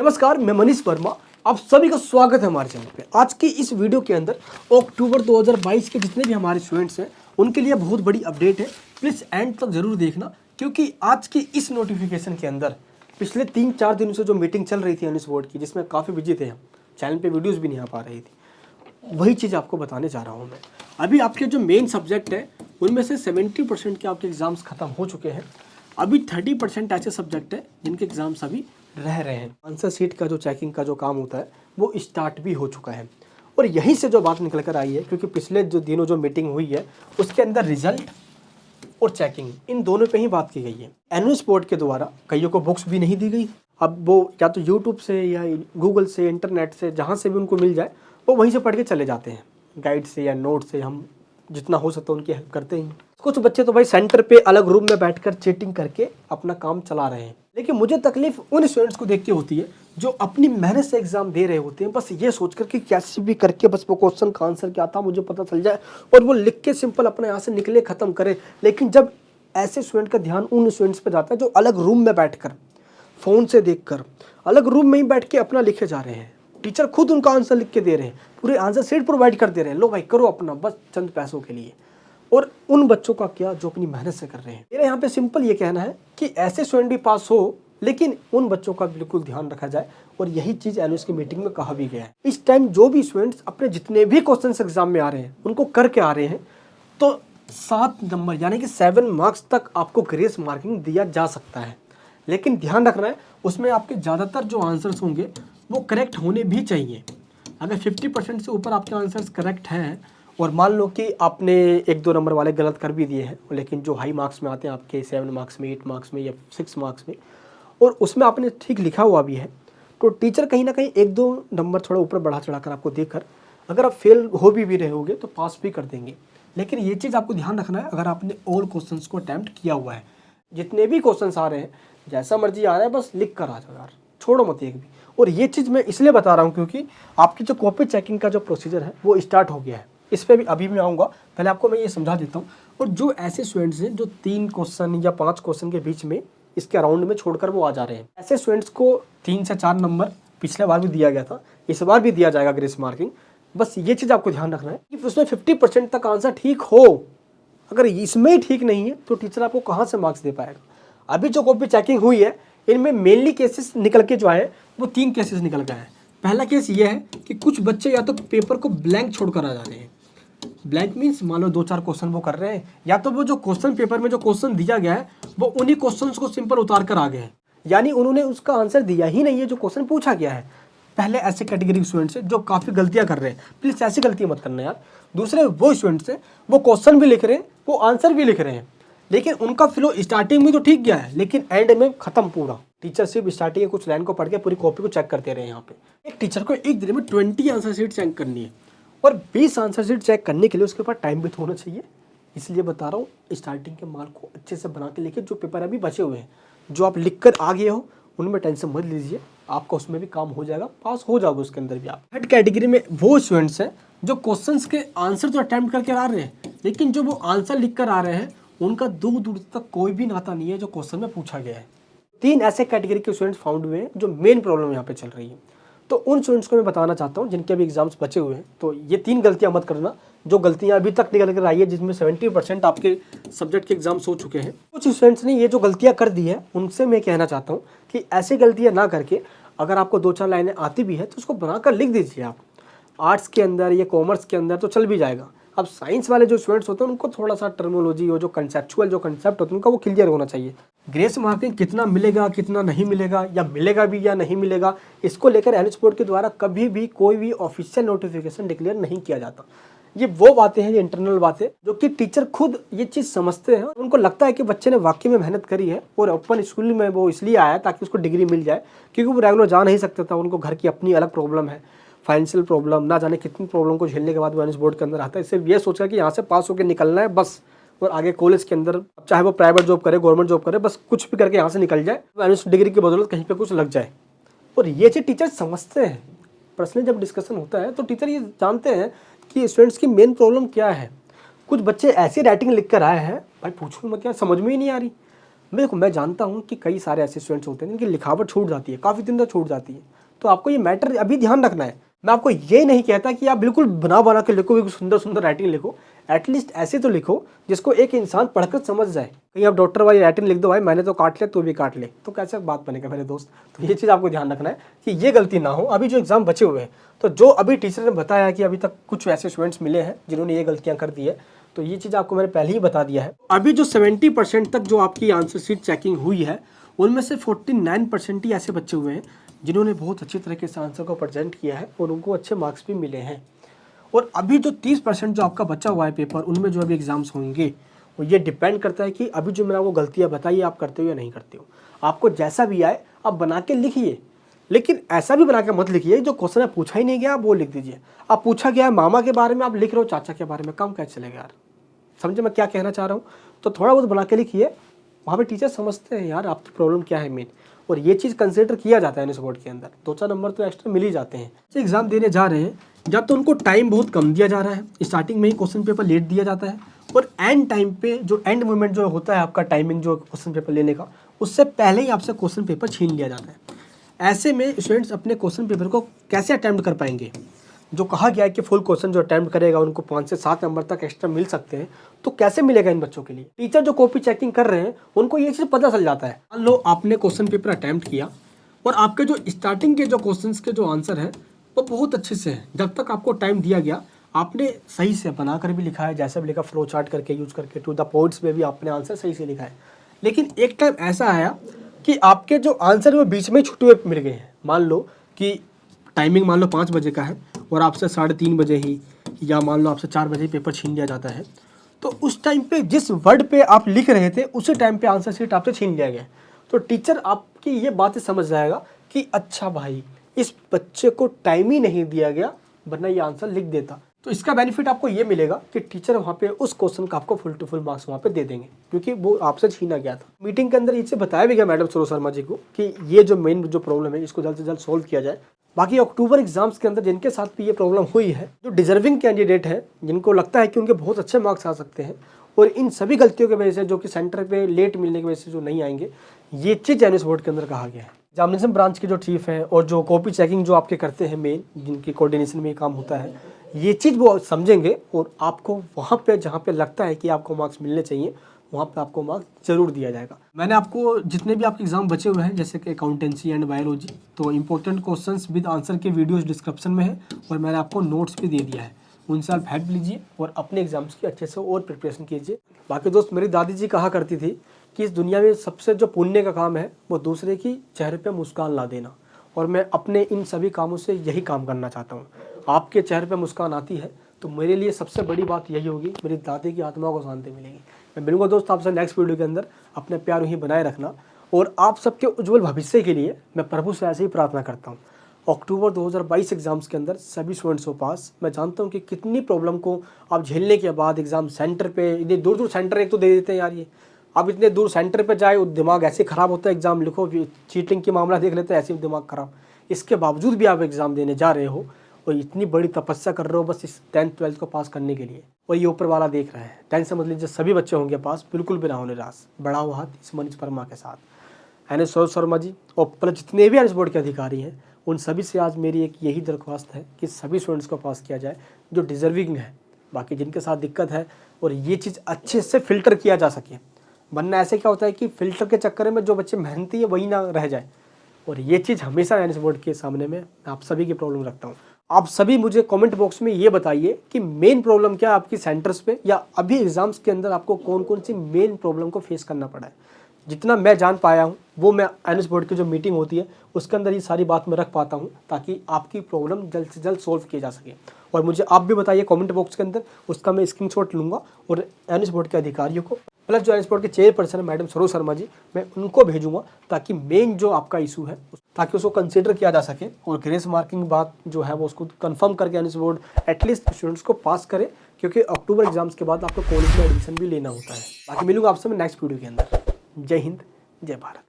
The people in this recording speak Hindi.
नमस्कार, मैं मनीष वर्मा। आप सभी का स्वागत है हमारे चैनल पे। आज की इस वीडियो के अंदर अक्टूबर 2022 के जितने भी हमारे स्टूडेंट्स हैं उनके लिए बहुत बड़ी अपडेट है। प्लीज़ एंड तक जरूर देखना, क्योंकि आज की इस नोटिफिकेशन के अंदर पिछले 3-4 दिनों से जो मीटिंग चल रही थी एनएस बोर्ड की, जिसमें काफ़ी बिजी थे हम, चैनल पर वीडियोज़ भी नहीं आ पा रही थी, वही चीज़ आपको बताने जा रहा हूँ मैं। अभी आपके जो मेन सब्जेक्ट है उनमें से 70% के आपके एग्ज़ाम्स खत्म हो चुके हैं। अभी 30% ऐसे सब्जेक्ट है जिनके एग्ज़ाम्स अभी रह रहे हैं। आंसर शीट का जो चेकिंग का जो काम होता है वो स्टार्ट भी हो चुका है। और यहीं से जो बात निकल कर आई है, क्योंकि पिछले जो दिनों जो मीटिंग हुई है उसके अंदर रिजल्ट और चेकिंग इन दोनों पे ही बात की गई है। एनएस बोर्ड के द्वारा कईयों को बुक्स भी नहीं दी गई। अब वो या तो यूट्यूब से या गूगल से, इंटरनेट से, जहाँ से भी उनको मिल जाए वो वहीं से पढ़ के चले जाते हैं। गाइड से या नोट से हम जितना हो सकता है उनकी हेल्प करते हैं। कुछ बच्चे तो भाई सेंटर पे अलग रूम में बैठकर चीटिंग करके अपना काम चला रहे हैं। लेकिन मुझे तकलीफ उन स्टूडेंट्स को देख के होती है जो अपनी मेहनत से एग्जाम दे रहे होते हैं, बस ये सोचकर कि कैसे भी करके बस वो क्वेश्चन का आंसर क्या था मुझे पता चल जाए और वो लिख के सिंपल अपने यहाँ से निकले, खत्म करे। लेकिन जब ऐसे स्टूडेंट का ध्यान उन स्टूडेंट्स पर जाता है जो अलग रूम में बैठकर फ़ोन से देखकर अलग रूम में ही बैठ के अपना लिखे जा रहे हैं, टीचर खुद उनका आंसर लिख के दे रहे हैं, पूरे आंसर शीट प्रोवाइड कर दे रहे हैं, लो भाई करो अपना, बस चंद पैसों के लिए। और उन बच्चों का क्या जो अपनी मेहनत से कर रहे हैं। मेरा यहाँ पे सिंपल ये कहना है कि ऐसे स्टूडेंट भी पास हो, लेकिन उन बच्चों का बिल्कुल ध्यान रखा जाए। और यही चीज़ एनएस की मीटिंग में कहा भी गया है। इस टाइम जो भी स्टूडेंट्स अपने जितने भी क्वेश्चन एग्जाम में आ रहे हैं उनको करके आ रहे हैं, तो 7 नंबर यानी कि 7 मार्क्स तक आपको ग्रेस मार्किंग दिया जा सकता है। लेकिन ध्यान रखना है उसमें आपके ज़्यादातर जो आंसर्स होंगे वो करेक्ट होने भी चाहिए। अगर 50% से ऊपर आपके आंसर्स करेक्ट हैं और मान लो कि आपने 1-2 नंबर वाले गलत कर भी दिए हैं, लेकिन जो हाई मार्क्स में आते हैं आपके 7 मार्क्स में, 8 मार्क्स में या 6 मार्क्स में, और उसमें आपने ठीक लिखा हुआ भी है, तो टीचर कहीं ना कहीं 1-2 नंबर थोड़ा ऊपर बढ़ा चढ़ा कर आपको देकर अगर आप फेल हो भी रहे होगे तो पास भी कर देंगे। लेकिन ये चीज़ आपको ध्यान रखना है, अगर आपने ऑल क्वेश्चंस को अटैम्प्ट किया हुआ है, जितने भी क्वेश्चंस आ रहे हैं जैसा मर्जी आ रहा है बस लिख कर आ जाओ यार, छोड़ो मत एक भी। और ये चीज़ मैं इसलिए बता रहा हूँ क्योंकि आपकी जो कॉपी चेकिंग का जो प्रोसीजर है वो स्टार्ट हो गया है। इस पर भी अभी मैं आऊँगा, पहले आपको मैं ये समझा देता हूँ। और जो ऐसे स्टूडेंट्स हैं जो 3 क्वेश्चन या 5 क्वेश्चन के बीच में इसके अराउंड में छोड़कर वो आ जा रहे हैं, ऐसे स्टूडेंट्स को 3 से 4 नंबर पिछले बार भी दिया गया था, इस बार भी दिया जाएगा ग्रेस मार्किंग। बस ये चीज़ आपको ध्यान रखना है कि उसमें 50% तक आंसर ठीक हो। अगर इसमें ही ठीक नहीं है तो टीचर आपको कहाँ से मार्क्स दे पाएगा। अभी जो कॉपी चेकिंग हुई है इनमें मेनली केसेस निकल के जो आए वो 3 केसेस निकल गए हैं। पहला केस ये है कि कुछ बच्चे या तो पेपर को ब्लैंक छोड़कर आ जा रहे हैं। ब्लैंक मीन्स मान लो 2-4 क्वेश्चन वो कर रहे हैं, या तो वो जो क्वेश्चन पेपर में जो क्वेश्चन दिया गया है वो उन्हीं क्वेश्चंस को सिंपल उतार कर आ गए हैं, यानी उन्होंने उसका आंसर दिया ही नहीं है जो क्वेश्चन पूछा गया है। पहले ऐसे कैटेगरी के स्टूडेंट्स हैं जो काफ़ी गलतियां कर रहे हैं, प्लीज़ ऐसी गलतियां मत करना यार। दूसरे वो स्टूडेंट्स हैं वो क्वेश्चन भी लिख रहे हैं, वो आंसर भी लिख रहे हैं, लेकिन उनका फ्लो स्टार्टिंग में तो ठीक गया है लेकिन एंड में खत्म पूरा। टीचर सिर्फ स्टार्टिंग के कुछ लाइन को पढ़ के पूरी कॉपी को चेक करते रहे। यहाँ पे एक टीचर को एक दिन में 20 आंसर शीट चेक करनी है, और 20 आंसर शीट चेक करने के लिए उसके पास टाइम भी तो होना चाहिए। इसलिए बता रहा हूँ स्टार्टिंग के मार्क को अच्छे से बना के लेके, जो पेपर अभी बचे हुए हैं जो आप लिख कर आ गए हो उनमें टेंशन मत लीजिए, आपका उसमें भी काम हो जाएगा, पास हो जाओगे उसके अंदर भी आप। थर्ड कैटेगरी में वो स्टूडेंट्स हैं जो क्वेश्चंस के आंसर तो अटैम्प्ट करके आ रहे हैं, लेकिन जो वो आंसर लिख कर आ रहे हैं उनका दूर दूर तक कोई भी नाता नहीं है जो क्वेश्चन में पूछा गया है। 3 ऐसे कैटेगरी के स्टूडेंट्स फाउंड हुए हैं जो मेन प्रॉब्लम यहाँ पे चल रही है। तो उन स्टूडेंट्स को मैं बताना चाहता हूँ जिनके अभी एग्जाम्स बचे हुए हैं, तो ये 3 गलतियाँ मत करना जो गलतियाँ अभी तक निकल कर आई है, जिसमें 70% आपके सब्जेक्ट के एग्जाम्स हो चुके हैं। कुछ स्टूडेंट्स ने ये जो गलतियाँ कर दी है उनसे मैं कहना चाहता हूँ कि ऐसी गलतियाँ ना करके अगर आपको 2-4 लाइनें आती भी है तो उसको बनाकर लिख दीजिए आप। आर्ट्स के अंदर या कॉमर्स के अंदर तो चल भी जाएगा। अब साइंस वाले जो स्टूडेंट्स होते हैं उनको थोड़ा सा टर्मिनोलॉजी और जो कंसेप्चुअल जो कंसेप्ट होते हैं उनका वो क्लियर होना चाहिए। ग्रेस मार्किंग कितना मिलेगा कितना नहीं मिलेगा, या मिलेगा भी या नहीं मिलेगा, इसको लेकर एनएस बोर्ड के द्वारा कभी भी कोई भी ऑफिशियल नोटिफिकेशन डिक्लेयर नहीं किया जाता। ये वो बातें हैं, ये इंटरनल बातें जो कि टीचर खुद ये चीज़ समझते हैं। उनको लगता है कि बच्चे ने वाकई में मेहनत करी है और ओपन स्कूल में वो इसलिए आया ताकि उसको डिग्री मिल जाए, क्योंकि वो रेगुलर जा नहीं सकता था, उनको घर की अपनी अलग प्रॉब्लम है, फाइनेंशियल प्रॉब्लम, ना जाने कितनी प्रॉब्लम को झेलने के बाद वो एनएस बोर्ड के अंदर आता है। सिर्फ ये सोचा कि यहाँ से पास होकर निकलना है बस, और आगे कॉलेज के अंदर चाहे वो प्राइवेट जॉब करे गवर्नमेंट जॉब करे, बस कुछ भी करके यहाँ से निकल जाए, एनएस डिग्री की बदौलत कहीं पे कुछ लग जाए। और ये चीज़ टीचर समझते हैं। पर्सनली जब डिस्कशन होता है तो टीचर ये जानते हैं कि स्टूडेंट्स की मेन प्रॉब्लम क्या है। कुछ बच्चे ऐसी राइटिंग लिख कर आए हैं, भाई पूछो मत, क्या समझ में ही नहीं आ रही। देखो मैं जानता हूँ कि कई सारे ऐसे स्टूडेंट्स होते हैं जिनकी लिखावट छूट जाती है, काफ़ी दिन तक छूट जाती है। तो आपको ये मैटर अभी ध्यान रखना है। मैं आपको ये नहीं कहता कि आप बिल्कुल बना के लिखो, बिल्कुल सुंदर सुंदर राइटिंग लिखो। एटलीस्ट ऐसे तो लिखो जिसको एक इंसान पढ़कर समझ जाए। कहीं आप डॉक्टर वाली राइटिंग लिख दो, भाई मैंने तो काट लिया, तू भी काट ले, तो कैसे बात बनेगा मेरे दोस्त। तो ये चीज़ आपको ध्यान रखना है कि ये गलती ना हो। अभी जो एग्जाम बचे हुए हैं, तो जो अभी टीचर ने बताया कि अभी तक कुछ ऐसे स्टूडेंट्स मिले हैं जिन्होंने ये गलतियाँ कर दी है, तो ये चीज़ आपको मैंने पहले ही बता दिया है। अभी जो 70% तक जो आपकी आंसर शीट चेकिंग हुई है, उनमें से 49% ही ऐसे बच्चे हुए हैं जिन्होंने बहुत अच्छी तरीके से आंसर को प्रेजेंट किया है और उनको अच्छे मार्क्स भी मिले हैं। और अभी जो 30% जो आपका बचा हुआ है पेपर, उनमें जो अभी एग्जाम्स होंगे, वो ये डिपेंड करता है कि अभी जो मैंने आपको गलतियाँ बताई आप करते हो या नहीं करते हो। आपको जैसा भी आए आप बना के लिखिए, लेकिन ऐसा भी बना के मत लिखिए जो क्वेश्चन है पूछा ही नहीं गया आप वो लिख दीजिए। आप पूछा गया है मामा के बारे में, आप लिख रहे हो चाचा के बारे में, काम कैसे चलेगा यार। समझे मैं क्या कहना चाह रहा हूँ। तो थोड़ा बहुत बना के लिखिए, वहाँ पे टीचर समझते हैं यार आपकी प्रॉब्लम क्या है मेन, और ये चीज़ कंसिडर किया जाता है बोर्ड के अंदर। 2-4 नंबर तो एक्स्ट्रा मिल ही जाते हैं। जो एग्जाम देने जा रहे हैं, या तो उनको टाइम बहुत कम दिया जा रहा है, स्टार्टिंग में ही क्वेश्चन पेपर लेट दिया जाता है, और एंड टाइम पे जो एंड मोमेंट जो होता है आपका टाइमिंग जो क्वेश्चन पेपर लेने का, उससे पहले ही आपसे क्वेश्चन पेपर छीन लिया जाता है। ऐसे में स्टूडेंट्स अपने क्वेश्चन पेपर को कैसे अटेम्प्ट कर पाएंगे। जो कहा गया है कि फुल क्वेश्चन जो अटेम्प्ट करेगा उनको 5 से 7 नंबर तक एक्स्ट्रा मिल सकते हैं, तो कैसे मिलेगा इन बच्चों के लिए। टीचर जो कॉपी चेकिंग कर रहे हैं उनको ये चीज़ पता चल जाता है। मान लो आपने क्वेश्चन पेपर अटेम्प्ट किया और आपके जो स्टार्टिंग के जो क्वेश्चंस के जो आंसर है वो बहुत अच्छे से है। जब तक आपको टाइम दिया गया आपने सही से बनाकर भी लिखा है, जैसा भी लिखा फ्लो चार्ट करके यूज करके, टू द पॉइंट्स में भी आपने आंसर सही से लिखा है। लेकिन एक टाइम ऐसा आया कि आपके जो आंसर वो बीच में छुट्टे हुए मिल गए हैं। मान लो कि टाइमिंग मान लो 5 बजे का है और आपसे 3:30 बजे ही, या मान लो आपसे 4 बजे ही पेपर छीन लिया जाता है, तो उस टाइम पे जिस वर्ड पे आप लिख रहे थे उसी टाइम पे आंसर शीट आपसे छीन लिया गया। तो टीचर आपकी ये बातें समझ जाएगा कि अच्छा भाई इस बच्चे को टाइम ही नहीं दिया गया, वरना ये आंसर लिख देता। तो इसका बेनिफिट आपको ये मिलेगा कि टीचर वहाँ पे उस क्वेश्चन का आपको फुल टू फुल मार्क्स वहाँ पे दे देंगे, क्योंकि वो आपसे छीना गया था। मीटिंग के अंदर इससे बताया भी गया मैडम सरोज शर्मा जी को कि ये जो मेन जो प्रॉब्लम है इसको जल्द से जल्द सोल्व किया जाए। बाकी अक्टूबर एग्जाम्स के अंदर जिनके साथ भी ये प्रॉब्लम हुई है, जो डिजर्विंग कैंडिडेट है, जिनको लगता है कि उनके बहुत अच्छे मार्क्स आ सकते हैं, और इन सभी गलतियों की वजह से जो कि सेंटर पे लेट मिलने की वजह से जो नहीं आएंगे, ये चीज़ एनएस बोर्ड के अंदर कहा गया है। एग्जामिनेशन ब्रांच के जो चीफ हैं और जो कॉपी चेकिंग जो आपके करते हैं मेन, जिनकी कोऑर्डिनेशन में ये काम होता है, ये चीज़ वो समझेंगे और आपको वहाँ पे जहाँ पे लगता है कि आपको मार्क्स मिलने चाहिए वहाँ पे आपको मार्क्स जरूर दिया जाएगा। मैंने आपको जितने भी आपके एग्जाम बचे हुए हैं जैसे कि अकाउंटेंसी एंड बायोलॉजी, तो इंपॉर्टेंट क्वेश्चंस विद आंसर के वीडियोस डिस्क्रिप्शन में है, और मैंने आपको नोट्स भी दे दिया है, उनसे आप हेल्प लीजिए और अपने एग्जाम्स की अच्छे से और प्रिपरेशन कीजिए। बाकी दोस्त, मेरी दादी जी कहा करती थी कि इस दुनिया में सबसे जो पुण्य का काम है वो दूसरे की चेहरे पर मुस्कान ला देना, और मैं अपने इन सभी कामों से यही काम करना चाहता हूँ। आपके चेहरे पे मुस्कान आती है तो मेरे लिए सबसे बड़ी बात यही होगी, मेरी दादी की आत्मा को शांति मिलेगी। मैं मिलूंगा दोस्त आपसे नेक्स्ट वीडियो के अंदर। अपने प्यार वहीं बनाए रखना, और आप सबके उज्जवल भविष्य के लिए मैं प्रभु से ऐसे ही प्रार्थना करता हूँ। अक्टूबर 2022 एग्जाम्स के अंदर सभी स्टूडेंट्स को पास। मैं जानता हूँ कि कितनी प्रॉब्लम को आप झेलने के बाद एग्जाम सेंटर पे, इतने दूर दूर सेंटर एक तो दे देते हैं यार, ये आप इतने दूर सेंटर पे जाए, दिमाग ऐसे ख़राब होता है। एग्जाम लिखो, चीटिंग की मामला देख लेते हैं, ऐसे दिमाग ख़राब। इसके बावजूद भी आप एग्ज़ाम देने जा रहे हो और इतनी बड़ी तपस्या कर रहे हो बस इस 10th 12th को पास करने के लिए, और ये ऊपर वाला देख रहा है। टेंशन समझ लीजिए सभी बच्चे होंगे पास, बिल्कुल भी ना हो निराश। बढ़ा हुआ हाथ इस मनीष वर्मा के साथ, एनएस सरोज शर्मा जी और प्लस जितने भी एनएस बोर्ड के अधिकारी हैं, उन सभी से आज मेरी एक यही दरख्वास्त है कि सभी स्टूडेंट्स को पास किया जाए जो डिजर्विंग है। बाकी जिनके साथ दिक्कत है, और ये चीज़ अच्छे से फिल्टर किया जा सके, वरना ऐसे क्या होता है कि फिल्टर के चक्कर में जो बच्चे मेहनती है वही ना रह जाए। और ये चीज़ हमेशा एनएस बोर्ड के सामने में आप सभी की प्रॉब्लम रखता हूँ। आप सभी मुझे कमेंट बॉक्स में ये बताइए कि मेन प्रॉब्लम क्या है आपकी सेंटर्स पे, या अभी एग्जाम्स के अंदर आपको कौन कौन सी मेन प्रॉब्लम को फेस करना पड़ा है। जितना मैं जान पाया हूँ वो मैं एनएस बोर्ड की जो मीटिंग होती है उसके अंदर ये सारी बात मैं रख पाता हूँ, ताकि आपकी प्रॉब्लम जल्द से जल्द सॉल्व की जा सके। और मुझे आप भी बताइए कमेंट बॉक्स के अंदर, उसका मैं स्क्रीनशॉट लूँगा और एनएस बोर्ड के अधिकारियों को, प्लस जो एनएस बोर्ड के चेयरपर्सन है मैडम सरोज शर्मा जी, मैं उनको भेजूंगा, ताकि मेन जो आपका इशू है ताकि उसको कंसीडर किया जा सके, और ग्रेस मार्किंग बात जो है वो उसको कंफर्म करके एनएस बोर्ड एटलीस्ट स्टूडेंट्स को पास करे, क्योंकि अक्टूबर एग्जाम्स के बाद आपको कॉलेज में एडमिशन भी लेना होता है। बाकी मिलूंगा आपसे मैं नेक्स्ट वीडियो के अंदर। जय हिंद, जय भारत।